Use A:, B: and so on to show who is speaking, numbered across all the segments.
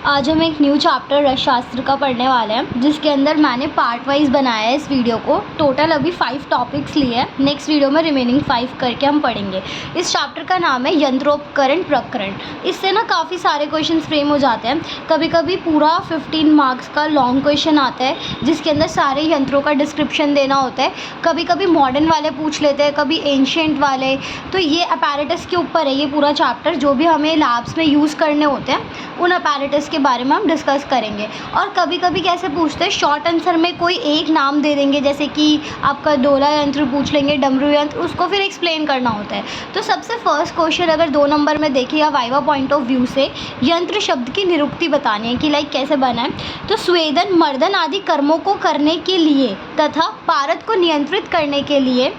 A: आज हम एक न्यू चैप्टर रसशास्त्र का पढ़ने वाले हैं, जिसके अंदर मैंने पार्ट वाइज बनाया है इस वीडियो को। टोटल अभी 5 टॉपिक्स लिए हैं। नेक्स्ट वीडियो में रिमेनिंग 5 करके हम पढ़ेंगे। इस चैप्टर का नाम है यंत्रोपकरण प्रकरण। इससे ना काफ़ी सारे क्वेश्चंस फ्रेम हो जाते हैं। कभी कभी पूरा 15 मार्क्स का लॉन्ग क्वेश्चन आता है, जिसके अंदर सारे यंत्रों का डिस्क्रिप्शन देना होता है। कभी कभी मॉडर्न वाले पूछ लेते हैं, कभी एंशिएंट वाले। तो ये अपैरेटस के ऊपर है ये पूरा चैप्टर। जो भी हमें लैब्स में यूज़ करने होते हैं उन अपैरेटस के बारे में हम डिस्कस करेंगे। और कभी कभी कैसे पूछते हैं, शॉर्ट आंसर में कोई एक नाम दे देंगे, जैसे कि आपका डोला यंत्र पूछ लेंगे, डमरू यंत्र, उसको फिर एक्सप्लेन करना होता है। तो सबसे फर्स्ट क्वेश्चन अगर 2 नंबर में देखें या वाइवा पॉइंट ऑफ व्यू से, यंत्र शब्द की निरुक्ति बतानी है कि लाइक कैसे बना है। तो स्वेदन, मर्दन आदि कर्मों को करने के लिए तथा पारद को नियंत्रित करने के लिए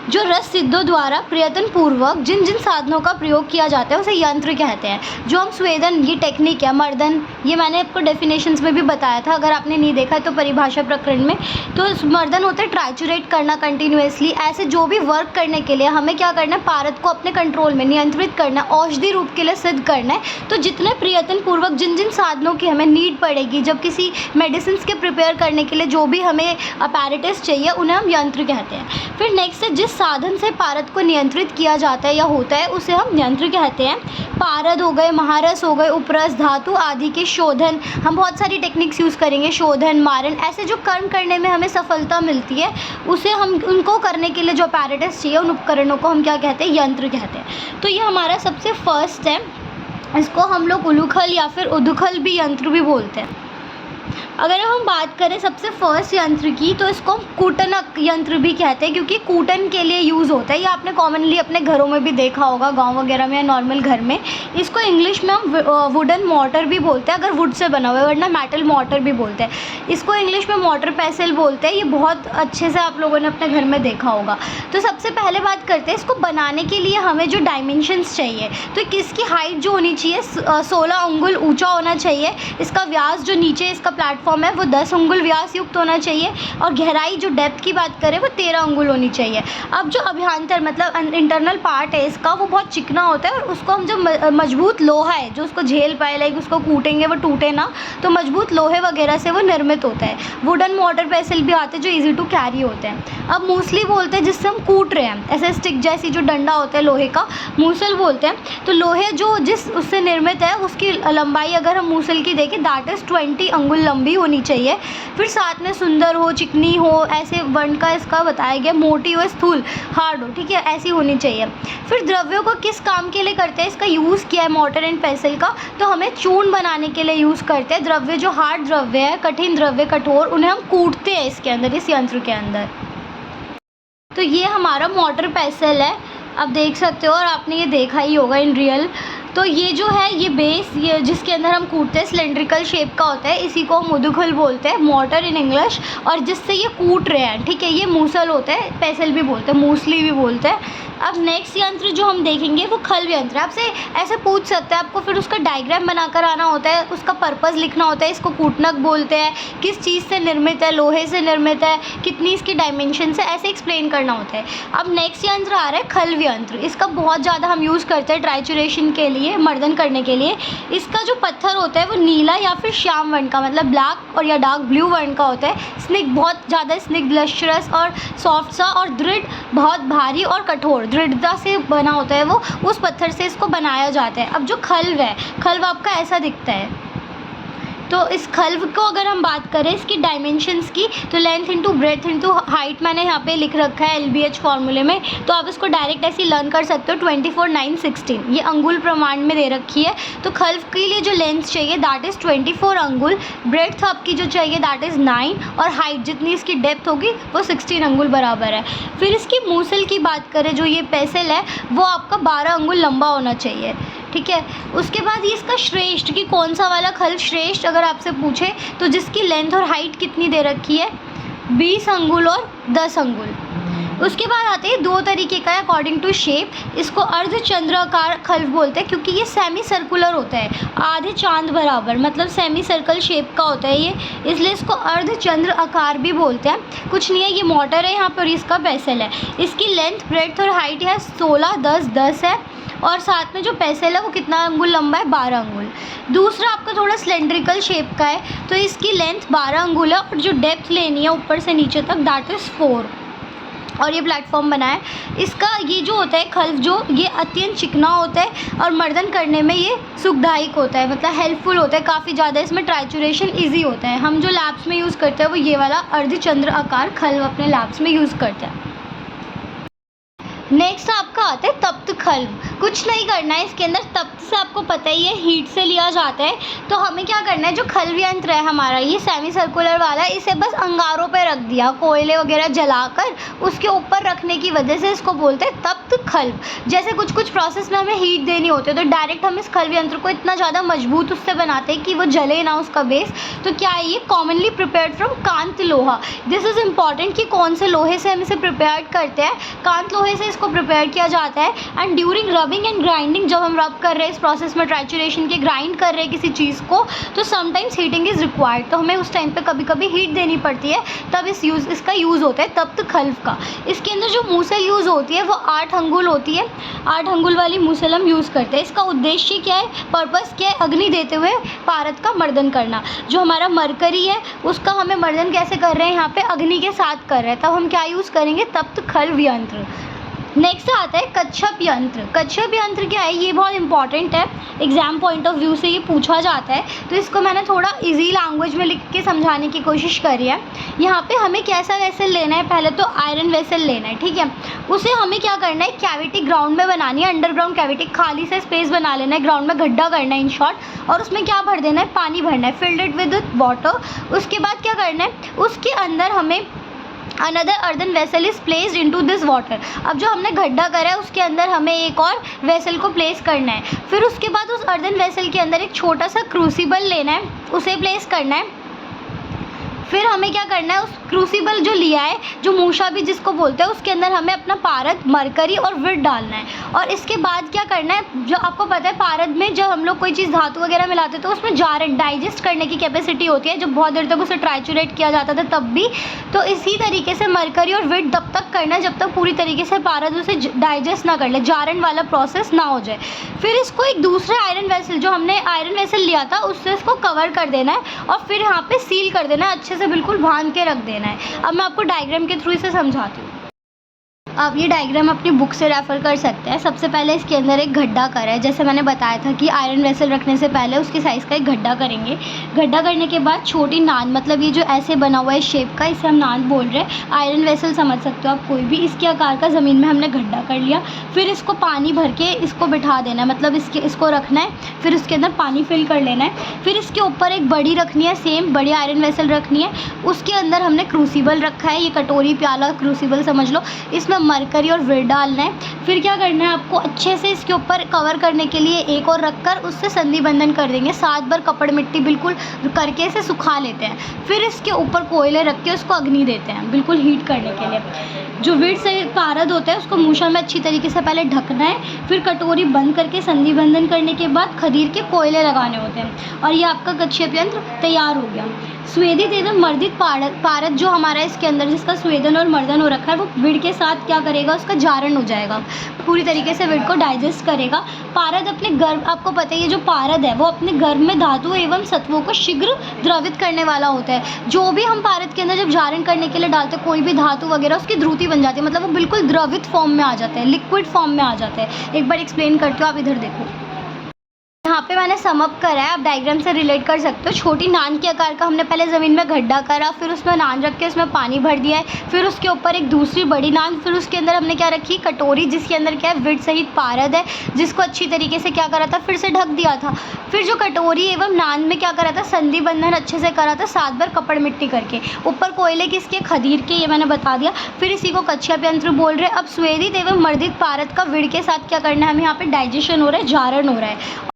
A: जो रस सिद्धों द्वारा प्रयत्न पूर्वक जिन जिन साधनों का प्रयोग किया जाता है उसे यंत्र कहते हैं। जो हम स्वेदन, ये टेक्निक है। मर्दन, ये मैंने आपको डेफिनेशंस में भी बताया था, अगर आपने नहीं देखा तो परिभाषा प्रकरण में। तो मर्दन होता है ट्राइचुरेट करना कंटिन्यूसली। ऐसे जो भी वर्क करने के लिए हमें क्या करना है, पारद को अपने कंट्रोल में नियंत्रित करना है, औषधि रूप के लिए सिद्ध करना है। तो जितने प्रयत्न पूर्वक जिन जिन साधनों की हमें नीड पड़ेगी, जब किसी मेडिसिन के प्रिपेयर करने के लिए जो भी हमें अपैरेटस चाहिए, उन्हें हम यंत्र कहते हैं। फिर नेक्स्ट है, जिस साधन से पारद को नियंत्रित किया जाता है या होता है उसे हम यंत्र कहते हैं। पारद हो गए, महारस हो गए, उपरस, धातु आदि के शोधन, हम बहुत सारी टेक्निक्स यूज़ करेंगे, शोधन, मारन, ऐसे जो कर्म करने में हमें सफलता मिलती है उसे हम, उनको करने के लिए जो अपैरेटस चाहिए उन उपकरणों को हम क्या कहते हैं, यंत्र कहते हैं। तो ये हमारा सबसे फर्स्ट है। इसको हम लोग उलूखल या फिर उदुखल भी यंत्र भी बोलते हैं। अगर हम बात करें सबसे फर्स्ट यंत्र की, तो इसको हम कूटनक यंत्र भी कहते हैं, क्योंकि कूटन के लिए यूज़ होता है। ये आपने कॉमनली अपने घरों में भी देखा होगा, गांव वगैरह में या नॉर्मल घर में। इसको इंग्लिश में हम वुडन मोटर भी बोलते हैं, अगर वुड से बना हुआ है, वरना मेटल मोटर भी बोलते हैं। इसको इंग्लिश में मोटर पेसल बोलते हैं। ये बहुत अच्छे से आप लोगों ने अपने घर में देखा होगा। तो सबसे पहले बात करते हैं, इसको बनाने के लिए हमें जो डायमेंशंस चाहिए, तो किसकी हाइट जो होनी चाहिए 16 अंगुल ऊँचा होना चाहिए। इसका व्यास जो नीचे इसका प्लेटफॉर्म है वो 10 अंगुल व्यास युक्त होना चाहिए। और गहराई जो डेप्थ की बात करें वो 13 अंगुल होनी चाहिए। अब जो अभ्यंतर मतलब इंटरनल पार्ट है इसका, वो बहुत चिकना होता है, और उसको हम जो मजबूत लोहा है जो उसको झेल पाए, लाइक उसको कूटेंगे वो टूटे ना, तो मजबूत लोहे वगैरह से वो निर्मित होता है। वुडन मोटर पेसल भी आते हैं जो ईजी टू कैरी होते हैं। अब मूसली बोलते हैं जिससे हम कूट रहे हैं, ऐसे स्टिक जैसी जो डंडा होता है लोहे का, मूसल बोलते हैं। तो लोहे जो जिस उससे निर्मित है उसकी लंबाई अगर हम मूसल की देखें, दैट इज़ 20 अंगुल लंबी होनी चाहिए। फिर साथ में सुंदर हो, चिकनी हो, ऐसे वर्ण का इसका बताया गया, मोटी हो, स्थूल, हार्ड हो, ठीक है, ऐसी होनी चाहिए। फिर द्रव्यों को किस काम के लिए करते हैं, इसका यूज़ किया है मोटर एंड पेसल का, तो हमें चूर्ण बनाने के लिए यूज़ करते हैं। द्रव्य जो हार्ड द्रव्य है, कठिन द्रव्य, कठोर, उन्हें हम कूटते हैं इसके अंदर, इस यंत्र के अंदर। तो ये हमारा मोटर पेसल है, आप देख सकते हो, और आपने ये देखा ही होगा इन रियल। तो ये जो है ये बेस, ये जिसके अंदर हम कूटते हैं, सिलेंड्रिकल शेप का होता है, इसी को हम उदुखल बोलते हैं, मोटर इन इंग्लिश। और जिससे ये कूट रहे हैं, ठीक है, ये मूसल होता है, पेसल भी बोलते हैं, मूसली भी बोलते हैं। अब नेक्स्ट यंत्र जो हम देखेंगे वो खल्व यंत्र है। आपसे ऐसे पूछ सकते हैं, आपको फिर उसका डायग्राम बनाकर आना होता है, उसका पर्पस लिखना होता है। इसको कूटनक बोलते हैं, किस चीज़ से निर्मित है, लोहे से निर्मित है, कितनी इसकी डायमेंशन है, ऐसे एक्सप्लेन करना होता है। अब नेक्स्ट यंत्र आ रहा है खल्व यंत्र। इसका बहुत ज़्यादा हम यूज़ करते हैं ट्राइचुरेशन के लिए, मर्दन करने के लिए। इसका जो पत्थर होता है वो नीला या फिर श्याम वर्ण का, मतलब ब्लैक और या डार्क ब्लू वर्ण का होता है। स्निग्ध, बहुत ज़्यादा स्निग्ध, लश्रस और सॉफ्ट सा, और दृढ़, बहुत भारी और कठोर, दृढ़ता से बना होता है वो, उस पत्थर से इसको बनाया जाता है। अब जो खल्व है, खल्व आपका ऐसा दिखता है। तो इस खल्व को अगर हम बात करें इसकी डायमेंशंस की, तो length into breadth into height मैंने यहाँ पे लिख रखा है LBH फॉर्मूले में, तो आप इसको डायरेक्ट ऐसे लर्न कर सकते हो। 24, 9, 16 ये अंगुल प्रमाण में दे रखी है। तो खल्व के लिए जो लेंथ चाहिए दैट इज़ 24 अंगुल, ब्रेथ आपकी जो चाहिए दैट इज़ 9, और हाइट जितनी इसकी डेप्थ होगी वो 16 अंगुल बराबर है। फिर इसकी मूसल की बात करें, जो ये पेसल है वो आपका 12 अंगुल लंबा होना चाहिए, ठीक है। उसके बाद ये इसका श्रेष्ठ, कि कौन सा वाला खल्व श्रेष्ठ अगर आपसे पूछे, तो जिसकी लेंथ और हाइट कितनी दे रखी है, 20 अंगुल और 10 अंगुल। उसके बाद आते हैं दो तरीके का है अकॉर्डिंग टू शेप। इसको अर्धचंद्राकार खल्व बोलते हैं क्योंकि ये सेमी सर्कुलर होता है, आधे चांद बराबर, मतलब सेमी सर्कल शेप का होता है ये, इसलिए इसको अर्धचंद्र आकार भी बोलते हैं। कुछ नहीं है, ये मोटर है यहाँ पर, इसका बेसल है। इसकी लेंथ, ब्रेड्थ और हाइट है 16, 10, 10 है, और साथ में जो पेसल है वो कितना अंगुल लंबा है, 12 अंगुल। दूसरा आपका थोड़ा सिलेंड्रिकल शेप का है, तो इसकी लेंथ 12 अंगुल है, और जो डेप्थ लेनी है ऊपर से नीचे तक दैट इज़ 4, और ये प्लेटफॉर्म बना है। इसका ये जो होता है खल्व, जो ये अत्यंत चिकना होता है और मर्दन करने में ये सुखदायक होता है, मतलब हेल्पफुल होता है काफ़ी ज़्यादा। इसमें ट्राइचुरेशन ईजी होता है। हम जो लैब्स में यूज़ करते हैं वो ये वाला अर्धचंद्र आकार खल्व अपने लैब्स में यूज़ करते हैं। नेक्स्ट आपका आता है तप्त खल्व। कुछ नहीं करना है इसके अंदर, तप्त से आपको पता ही है हीट से लिया जाता है। तो हमें क्या करना है, जो खल्व यंत्र है हमारा ये सेमी सर्कुलर वाला है, इसे बस अंगारों पे रख दिया, कोयले वगैरह जलाकर उसके ऊपर रखने की वजह से इसको बोलते हैं तप्त खल्व। जैसे कुछ कुछ प्रोसेस में हमें हीट देनी होती है तो डायरेक्ट हम इस खल्व यंत्र को इतना ज़्यादा मजबूत उससे बनाते हैं कि वो जले ना उसका बेस। तो क्या है, ये कॉमनली प्रिपेयर्ड फ्रॉम कांत लोहा। दिस इज़ इम्पॉर्टेंट कि कौन से लोहे से हम इसे प्रिपेयर करते हैं। कांत लोहे से इसको प्रिपेयर किया जाता है। And during rubbing and grinding, जब हम रब कर रहे हैं इस प्रोसेस में ट्राइचुरेशन के, ग्राइंड कर रहे हैं किसी चीज़ को, तो समटाइम्स हीटिंग इज़ रिक्वायर्ड। तो हमें उस टाइम पे कभी कभी हीट देनी पड़ती है, तब इसका यूज़ होता है तप्त खल्व का। इसके अंदर जो मूसल यूज़ होती है वो 8 अंगुल होती है, 8 अंगुल वाली मूसल हम यूज़ करते हैं। इसका उद्देश्य क्या है, पर्पस क्या है, अग्नि देते हुए पारद का मर्दन करना। जो हमारा मरकरी है उसका हमें मर्दन कैसे कर रहे हैं, यहाँ पे अग्नि के साथ कर रहे हैं, तब हम क्या यूज़ करेंगे, तप्त खल्व यंत्र। नेक्स्ट आता है कच्छप यंत्र। कच्छप यंत्र क्या है, ये बहुत इंपॉर्टेंट है, एग्जाम पॉइंट ऑफ व्यू से ये पूछा जाता है, तो इसको मैंने थोड़ा इजी लैंग्वेज में लिख के समझाने की कोशिश करी है। यहाँ पे हमें कैसा वेसल लेना है, पहले तो आयरन वेसल लेना है, ठीक है। उसे हमें क्या करना है, कैविटी ग्राउंड में बनानी है, अंडरग्राउंड कैविटी, खाली से स्पेस बना लेना है, ग्राउंड में गड्ढा करना है इन शॉर्ट, और उसमें क्या भर देना है, पानी भरना है, फिल्ड इट विद वाटर। उसके बाद क्या करना है, उसके अंदर हमें another earthen vessel is placed into this water. अब जो हमने गड्ढा करा है उसके अंदर हमें एक और वेसल को प्लेस करना है। फिर उसके बाद उस अर्दन वेसल के अंदर एक छोटा सा क्रूसिबल लेना है, उसे प्लेस करना है। फिर हमें क्या करना है, उस क्रूसिबल जो लिया है, जो मूशा भी जिसको बोलते हैं, उसके अंदर हमें अपना पारद, मरकरी और विट डालना है। और इसके बाद क्या करना है, जो आपको पता है पारद में जब हम लोग कोई चीज़ धातु वगैरह मिलाते हैं तो उसमें जारन, डाइजेस्ट करने की कैपेसिटी होती है, जब बहुत देर तक उसे ट्राइचुरेट किया जाता था तब भी। तो इसी तरीके से मरकरी और विट तब तक करना है जब तक पूरी तरीके से पारद उसे डाइजेस्ट ना कर ले, जारन वाला प्रोसेस ना हो जाए। फिर इसको एक दूसरे आयरन वेसल, जो हमने आयरन वेसल लिया था उससे इसको कवर कर देना है, और फिर यहाँ पे सील कर देना है, अच्छे से बिल्कुल बांध के रख देना है। अब मैं आपको डायग्राम के थ्रू इसे समझाती हूँ। आप ये डायग्राम अपनी बुक से रेफ़र कर सकते हैं। सबसे पहले इसके अंदर एक गड्ढा करा है, जैसे मैंने बताया था कि आयरन वेसल रखने से पहले उसके साइज़ का एक गड्ढा करेंगे। गड्ढा करने के बाद छोटी नाद, मतलब ये जो ऐसे बना हुआ है शेप का, इसे हम नाद बोल रहे हैं। आयरन वेसल समझ सकते हो आप कोई भी, इसके आकार का ज़मीन में हमने गड्ढा कर लिया। फिर इसको पानी भर के इसको बिठा देना है, मतलब इसको रखना है, फिर उसके अंदर पानी फिल कर लेना है। फिर इसके ऊपर एक बड़ी रखनी है, सेम बड़ी आयरन वेसल रखनी है। उसके अंदर हमने क्रूसिबल रखा है, ये कटोरी प्याला क्रूसिबल समझ लो, इसमें मरकरी और विट डालना है। फिर क्या करना है, आपको अच्छे से इसके ऊपर कवर करने के लिए एक और रखकर उससे संधि बंधन कर देंगे। 7 बार कपड़ मिट्टी बिल्कुल करके इसे सुखा लेते हैं। फिर इसके ऊपर कोयले रख के उसको अग्नि देते हैं बिल्कुल हीट करने के लिए। जो विट से पारद होता है उसको मूशा में अच्छी तरीके से पहले ढकना है, फिर कटोरी बंद करके संधि बंधन करने के बाद खदीर के कोयले लगाने होते हैं, और ये आपका कच्छप यंत्र तैयार हो गया। स्वेदित एवं मर्दित पारद जो हमारा इसके अंदर जिसका स्वेदन और मर्दन हो रखा है, वो विड के साथ क्या करेगा, उसका जारण हो जाएगा, पूरी तरीके से विड को डाइजेस्ट करेगा। पारद अपने गर्भ, आपको पता है ये जो पारद है वो अपने गर्भ में धातु एवं सत्वों को शीघ्र द्रवित करने वाला होता है। जो भी हम पारद के अंदर जब जारण करने के लिए डालते हैं कोई भी धातु वगैरह, उसकी द्रुति बन जाती है, मतलब वो बिल्कुल द्रवित फॉर्म में आ जाता है, लिक्विड फॉर्म में आ जाता है। एक बार एक्सप्लेन करती हूँ, आप इधर देखो। यहाँ पे मैंने समअप करा है, आप डायग्राम से रिलेट कर सकते हो। छोटी नान के आकार का हमने पहले ज़मीन में गड्ढा करा, फिर उसमें नान रख के उसमें पानी भर दिया है, फिर उसके ऊपर एक दूसरी बड़ी नान, फिर उसके अंदर हमने क्या रखी, कटोरी, जिसके अंदर क्या है, विट सहित पारद है, जिसको अच्छी तरीके से क्या करा था, फिर से ढक दिया था। फिर जो कटोरी एवं नान में क्या करा था, संधि बंधन अच्छे से करा था 7 बार कपड़ मिट्टी करके। ऊपर कोयले किसके, खदीर के, ये मैंने बता दिया। फिर इसी को कच्छप यंत्र बोल रहे हैं। अब स्वेदित एवं मर्दित पारद का विड के साथ क्या करना है, हमें यहाँ पे डाइजेशन हो रहा है, जारण हो रहा है।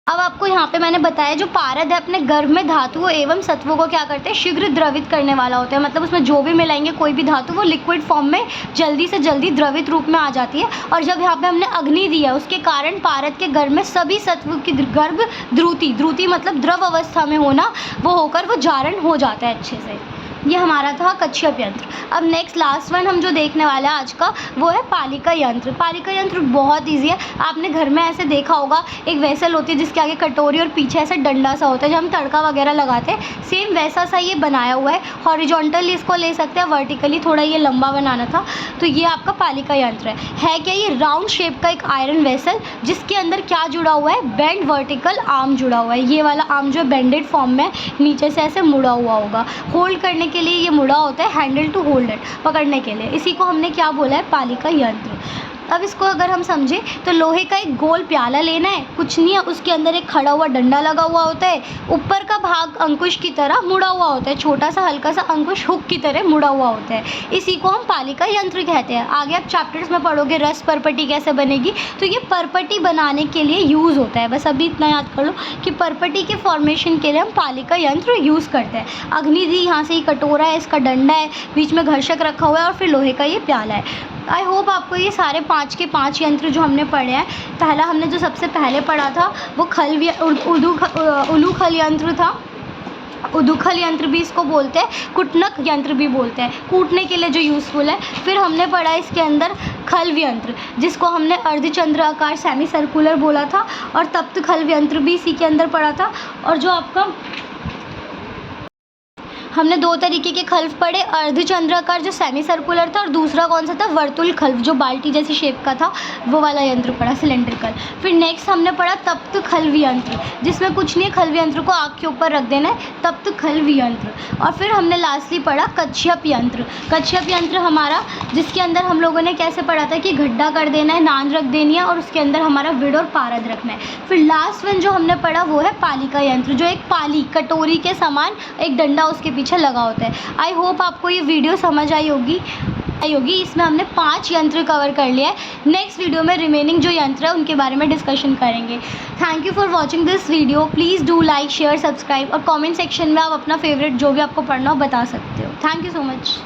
A: अब आपको यहाँ पे मैंने बताया जो पारद है अपने गर्भ में धातुओं एवं सत्वों को क्या करते हैं, शीघ्र द्रवित करने वाला होता है। मतलब उसमें जो भी मिलाएंगे कोई भी धातु वो लिक्विड फॉर्म में जल्दी से जल्दी द्रवित रूप में आ जाती है। और जब यहाँ पे हमने अग्नि दिया उसके कारण पारद के गर्भ में सभी सत्व की गर्भ द्रुति मतलब द्रव अवस्था में होना वो होकर वो जारण हो जाता है अच्छे से। ये हमारा था कच्छप यंत्र। अब नेक्स्ट लास्ट वन हम जो देखने वाले हैं आज का वो है पालिका यंत्र। पालिका यंत्र बहुत ईजी है। आपने घर में ऐसे देखा होगा, एक वेसल होती है जिसके आगे कटोरी और पीछे ऐसा डंडा सा होता है जब हम तड़का वगैरह लगाते हैं, सेम वैसा सा ये बनाया हुआ है। हॉरिजॉन्टली इसको ले सकते हैं, वर्टिकली थोड़ा ये लंबा बनाना था। तो ये आपका पालिका यंत्र है क्या, ये राउंड शेप का एक आयरन वेसल जिसके अंदर क्या जुड़ा हुआ है, बेंड वर्टिकल आर्म जुड़ा हुआ है। ये वाला आर्म जो है बेंडेड फॉर्म में नीचे से ऐसे मुड़ा हुआ होगा। होल्ड करने के लिए ये मुड़ा होता है, हैंडल टू होल्ड इट, पकड़ने के लिए। इसी को हमने क्या बोला है, पालिका यंत्र। अब इसको अगर हम समझें तो लोहे का एक गोल प्याला लेना है, कुछ नहीं है, उसके अंदर एक खड़ा हुआ डंडा लगा हुआ होता है, ऊपर का भाग अंकुश की तरह मुड़ा हुआ होता है, छोटा सा हल्का सा अंकुश हुक की तरह मुड़ा हुआ होता है। इसी को हम पालिका यंत्र कहते हैं। आगे आप चैप्टर्स में पढ़ोगे रस परपटी कैसे बनेगी, तो ये परपटी बनाने के लिए यूज़ होता है। बस अभी इतना याद कर लो कि परपटी के फॉर्मेशन के लिए हम पालिका यंत्र यूज़ करते हैं। अग्नि दी, यहाँ से ये कटोरा है, इसका डंडा है, बीच में घर्षक रखा हुआ है और फिर लोहे का ये प्याला है। आई होप आपको ये सारे 5 के 5 यंत्र जो हमने पढ़े हैं, पहला हमने जो सबसे पहले पढ़ा था वो उलूखल यंत्र था। उदुखल यंत्र भी इसको बोलते हैं, कुटनक यंत्र भी बोलते हैं, कूटने के लिए जो यूज़फुल है। फिर हमने पढ़ा इसके अंदर खल्व यंत्र जिसको हमने अर्धचंद्र आकार सेमी सर्कुलर बोला था, और तप्त खल्व यंत्र भी इसी के अंदर पढ़ा था। और जो आपका हमने 2 तरीके के खल्व पढ़े, अर्धचंद्राकार जो सेमी सर्कुलर था और दूसरा कौन सा था, वर्तुल खल्व जो बाल्टी जैसी शेप का था, वो वाला यंत्र पढ़ा, सिलेंड्रिकल। फिर नेक्स्ट हमने पढ़ा तप्त खल्व यंत्र जिसमें कुछ नहीं है, खल्व यंत्र को आँख के ऊपर रख देना है, तप्त खल्व यंत्र। और फिर हमने लास्टली पढ़ा कच्छप यंत्र। कच्छप यंत्र हमारा जिसके अंदर हम लोगों ने कैसे पढ़ा था कि गड्ढा कर देना है, नांद रख देनी है और उसके अंदर हमारा विड और पारद रखना है। फिर लास्ट वन जो हमने पढ़ा वो है पालिका यंत्र, जो एक पाली कटोरी के समान एक डंडा उसके पीछे लगा होता है। आई होप आपको ये वीडियो समझ आई होगी। इसमें हमने 5 यंत्र कवर कर लिया है। नेक्स्ट वीडियो में रिमेनिंग जो यंत्र है उनके बारे में डिस्कशन करेंगे। Thank you for watching this video. Please do like, share, subscribe और कमेंट सेक्शन में आप अपना फेवरेट जो भी आपको पढ़ना हो बता सकते हो। Thank you so much.